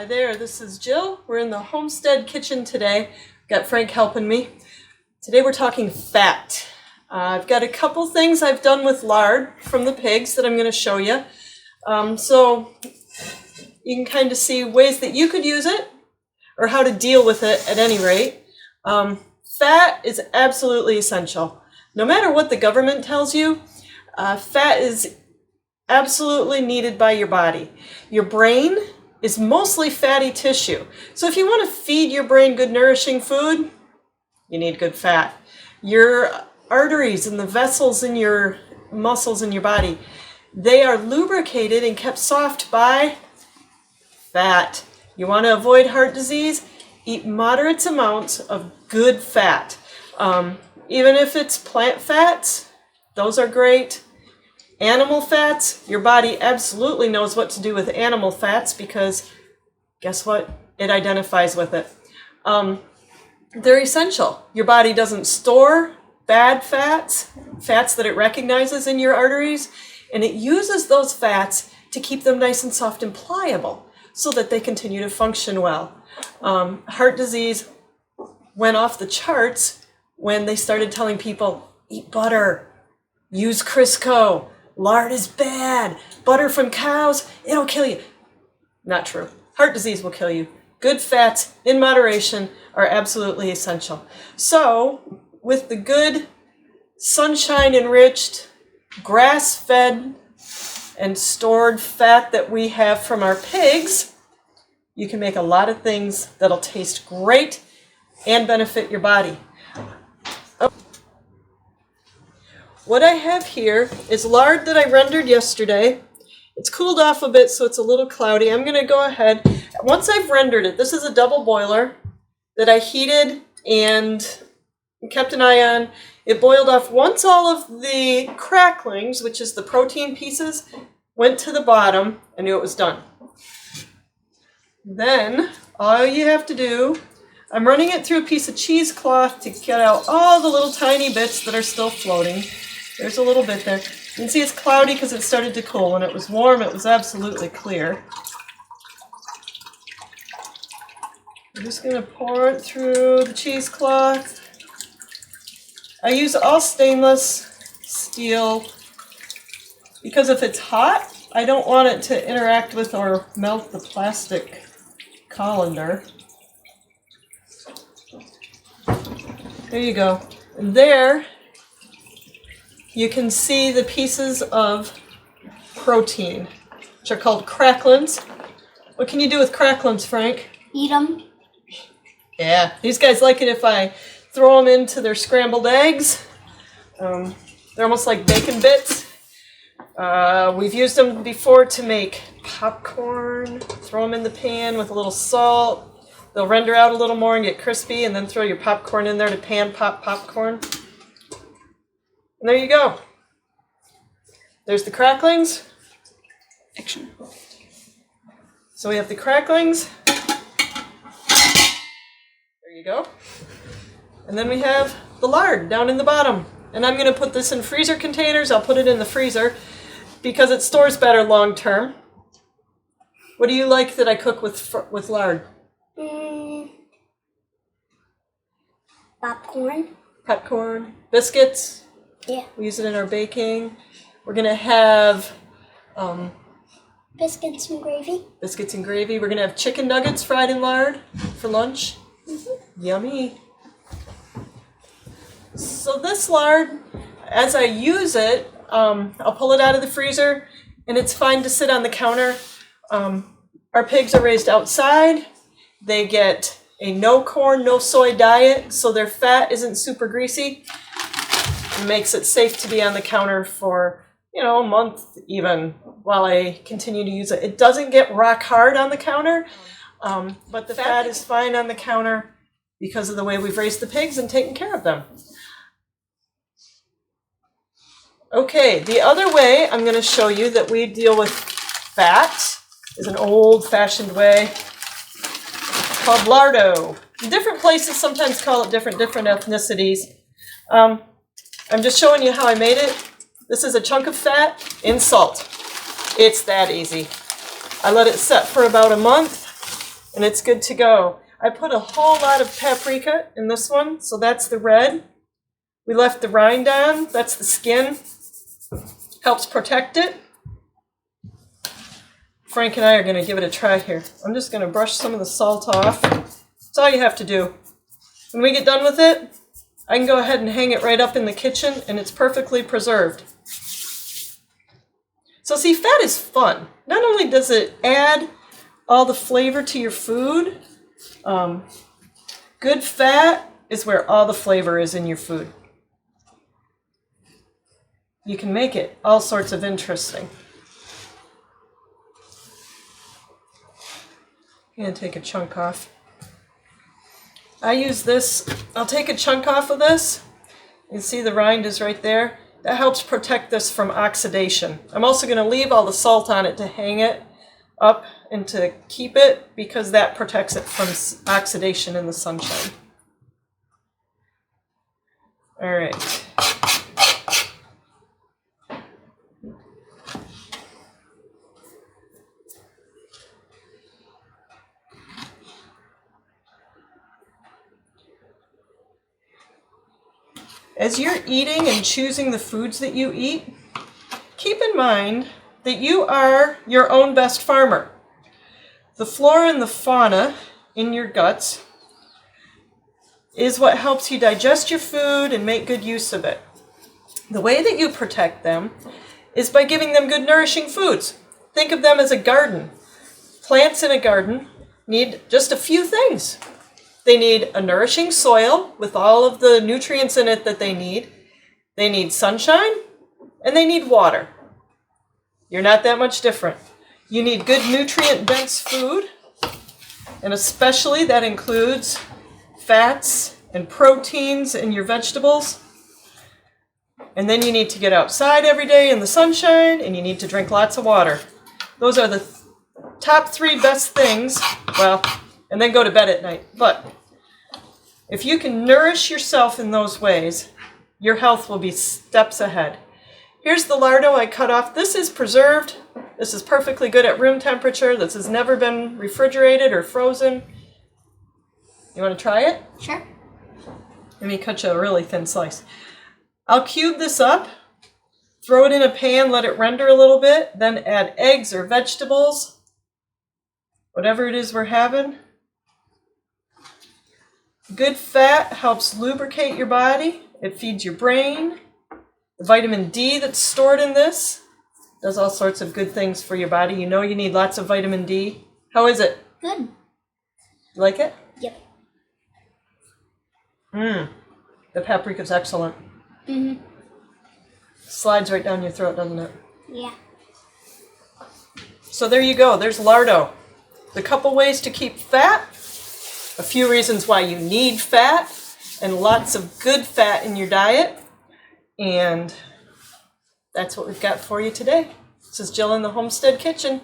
there, this is Jill. We're in the Homestead kitchen today. Got Frank helping me. Today we're talking fat. I've got a couple things I've done with lard from the pigs that I'm going to show you. So you can kind of see ways that you could use it or how to deal with it at any rate. Fat is absolutely essential. No matter what the government tells you, fat is absolutely needed by your body. Your brain is mostly fatty tissue. So if you want to feed your brain good nourishing food, you need good fat. Your arteries and the vessels in your muscles in your body, they are lubricated and kept soft by fat. You want to avoid heart disease? Eat moderate amounts of good fat. Even if it's plant fats, those are great. Animal fats, your body absolutely knows what to do with animal fats because guess what? It identifies with it. They're essential. Your body doesn't store bad fats, fats that it recognizes in your arteries, and it uses those fats to keep them nice and soft and pliable so that they continue to function well. Heart disease went off the charts when they started telling people, eat butter, use Crisco, lard is bad, butter from cows, it'll kill you. Not true. Heart disease will kill you. Good fats in moderation are absolutely essential. So, with the good sunshine-enriched, grass-fed, and stored fat that we have from our pigs, you can make a lot of things that'll taste great and benefit your body. What I have here is lard that I rendered yesterday. It's cooled off a bit, so it's a little cloudy. I'm going to go ahead. Once I've rendered it, this is a double boiler that I heated and kept an eye on. It boiled off once all of the cracklings, which is the protein pieces, went to the bottom. I knew it was done. Then all you have to do, I'm running it through a piece of cheesecloth to get out all the little tiny bits that are still floating. There's a little bit there. You can see it's cloudy because it started to cool. When it was warm, it was absolutely clear. I'm just going to pour it through the cheesecloth. I use all stainless steel because if it's hot, I don't want it to interact with or melt the plastic colander. There you go. And there you can see the pieces of protein, which are called cracklins. What can you do with cracklins, Frank? Eat them. Yeah, these guys like it if I throw them into their scrambled eggs. They're almost like bacon bits. We've used them before to make popcorn. Throw them in the pan with a little salt. They'll render out a little more and get crispy, and then throw your popcorn in there to pan pop popcorn. And there you go. There's the cracklings. Action. So we have the cracklings. There you go. And then we have the lard down in the bottom. And I'm going to put this in freezer containers. I'll put it in the freezer because it stores better long term. What do you like that I cook with lard? Popcorn. Popcorn. Biscuits. Yeah. We use it in our baking. We're going to have Biscuits and gravy. Biscuits and gravy. We're going to have chicken nuggets fried in lard for lunch. Mm-hmm. Yummy. So this lard, as I use it, I'll pull it out of the freezer, and it's fine to sit on the counter. Our pigs are raised outside. They get a no corn, no soy diet, so their fat isn't super greasy. It makes it safe to be on the counter for, a month even while I continue to use it. It doesn't get rock hard on the counter, but the fat is fine on the counter because of the way we've raised the pigs and taken care of them. Okay, the other way I'm going to show you that we deal with fat is an old-fashioned way called lardo. Different places sometimes call it different ethnicities. I'm just showing you how I made it. This is a chunk of fat in salt. It's that easy. I let it set for about a month. and it's good to go. I put a whole lot of paprika in this one, so that's the red. We left the rind on, that's the skin. Helps protect it. Frank and I are going to give it a try here. I'm just going to brush some of the salt off. That's all you have to do. When we get done with it, I can go ahead and hang it right up in the kitchen, and it's perfectly preserved. So see, fat is fun. Not only does it add all the flavor to your food, good fat is where all the flavor is in your food. You can make it all sorts of interesting. And take a chunk off. I use this, I'll take a chunk off of this. You can see the rind is right there. That helps protect this from oxidation. I'm also going to leave all the salt on it to hang it up and to keep it, because that protects it from oxidation in the sunshine. All right. As you're eating and choosing the foods that you eat, keep in mind that you are your own best farmer. The flora and the fauna in your guts is what helps you digest your food and make good use of it. The way that you protect them is by giving them good nourishing foods. Think of them as a garden. Plants in a garden need just a few things. They need a nourishing soil with all of the nutrients in it that they need. They need sunshine, and they need water. You're not that much different. You need good nutrient-dense food, and especially that includes fats and proteins in your vegetables. And then you need to get outside every day in the sunshine, and you need to drink lots of water. Those are the top 3 best things. Well, and then go to bed at night. But if you can nourish yourself in those ways, your health will be steps ahead. Here's the lardo I cut off. This is preserved. This is perfectly good at room temperature. This has never been refrigerated or frozen. You want to try it? Sure. Let me cut you a really thin slice. I'll cube this up, throw it in a pan, let it render a little bit, then add eggs or vegetables, whatever it is we're having. Good fat helps lubricate your body. It feeds your brain. The vitamin D that's stored in this does all sorts of good things for your body. You know you need lots of vitamin D. How is it? Good. You like it? Yep. The paprika's excellent. Mm-hmm. Slides right down your throat, doesn't it? Yeah. So there you go. There's lardo. The couple ways to keep fat, a few reasons why you need fat, and lots of good fat in your diet. And that's what we've got for you today. This is Jill in the Homestead Kitchen.